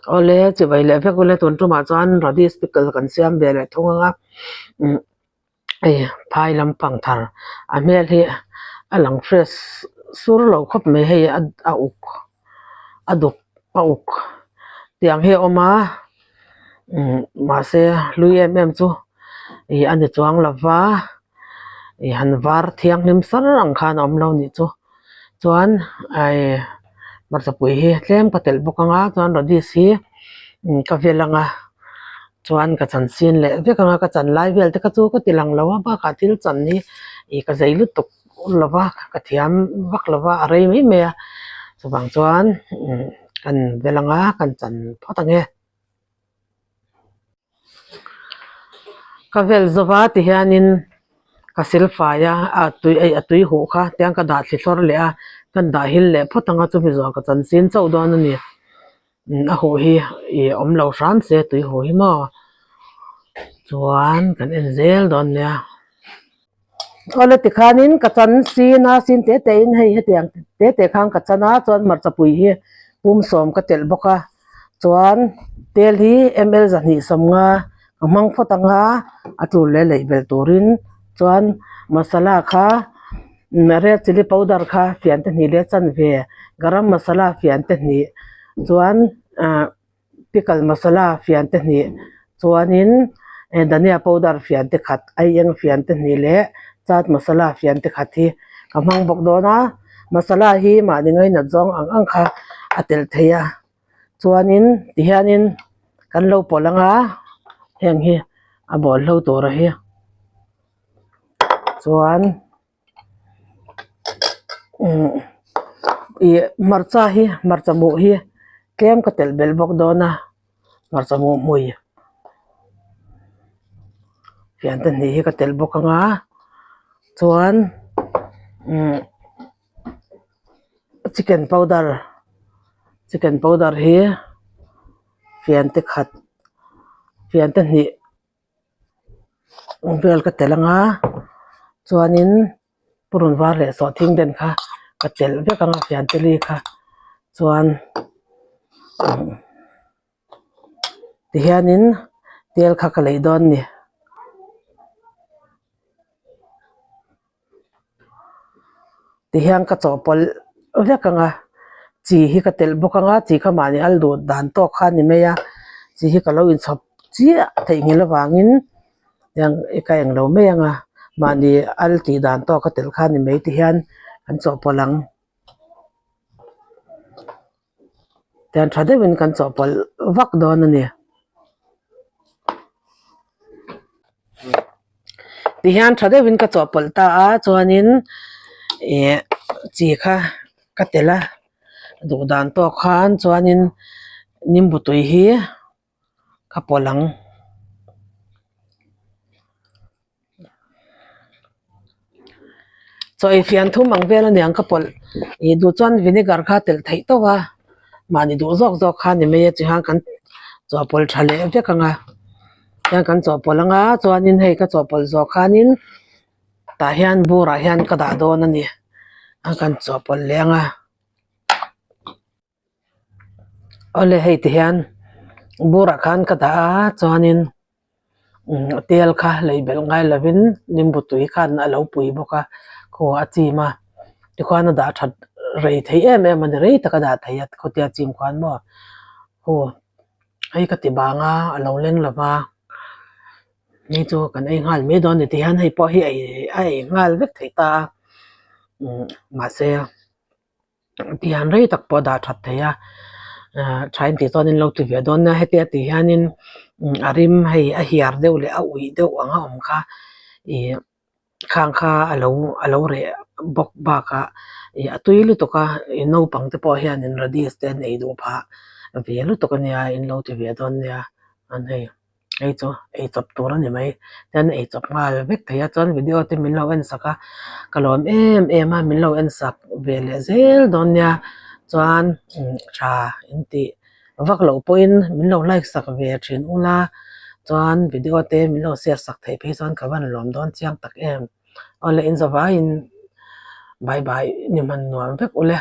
ole chi vai le vek ole ton tuma chuan radis pickle kan siam ve le thunga phai lampang thar a mel hi alang fresh sur lo khop me hei a uk aduk a uk tiang he oma ma se lui em chu ani chuang lawa han var thiang nim sar ang khan om lo ni chu chuan ai marsapui hi tlem patel bokanga chuan radis hi ka velanga chuan ka chan sin le vekanga ka chan lai vel te ka chu ka tilang lawa ba ka til chan ni ka zailu tuk lawa ka thiam vak lawa arei mai me chubang chuan kan velanga kan chan photange ka vel zowa ti hianin ka silfaya atui hu kha tiang ka da thlor le a kan da hil le photanga chu mi zo ka chan sin chau don ani a hu hi om lo ram se tui hu hi ma chuan kan en zel don nia ole ti khanin ka chan sin te in hei hetiang te khang ka chana chuan marchapui hi pum som ka tel boka chuan tel hi ml zani somnga amang photanga atul le leibel turin chuan masala kha red chili powder kha fian te ni le chan ve garam masala fian te ni chuan pickle masala fian te ni chuanin dhania powder fian te khat ai eng fian te ni le chat masala fian te khat hi kamang bok dona masala hi ma ningai na jong ang kha atel theya chuanin tihanin kan lo polanga heng hi a bol lo tora hi chuan marcha mu hi kem ka tel bel bok dona marcha mu mui fian te ni hi ka tel bokanga chuan chicken powder hi fian te khat fian te ni bel ka telanga chuanin purun war le so thing den kha ka tel vekanga fian te li kha chuan tihanin tel kha ka lei don ni tihang ka chopol vekanga chi hi ka tel bokanga chi kha mani aldu dan to kha ni meya chi hi ka lo in chop chia thei ngil wangin yang ekayang lo meyanga mani alti dan to ka tel kha ni mei tihan kan chopolang tan thadewin kan chopol vak don ani tihan thadewin ka chopol ta a chuanin chi kha ka tela du dan to khan chuanin nimbutui hi ka polang choi fian thu mangvel ani ang ka pol du chuan vinegar kha tel thei to wa mani du zok kha ni me chi hang kan chopol thale vekanga yang kan chopolanga chuanin hei ka chopol zo khanin ta hian bura hian ka da don ani ang kan chopol lenga ole hei ti hian bura khan ka da chuanin tel kha leibel ngai lovin nimbutui khan alo pui boka ko achima ti khana da that rei thei em ani rei taka da theiat khotia chim khan mo ho ai ka ti banga alo leng lawa ni chu kan ai ngal me don ni ti han hei po hi ai ngal vek thei ta ma se ti han rei tak po da that theya thain ti tonin lo tu ve don na hetia ti hanin arim hei a hiar deuh le a ui deuh anga om kha khang kha alo re bok ba ka atui lu to ka no pang te po hian in radis ten ei do pha ve lu to ka nia in lo ti ve don nia an hei ei chu ei chop tur ani mai ten ei chop ngal vek theya chon video te min lo en saka kalom em a min lo en sak ve le zel don nia chuan tha inti vak lo point min lo like sak ve thin ula chuan video te min lo share sak thei pe chuan kawan lom don chiang tak em ole in zawa in bye bye ni man nuam vek ule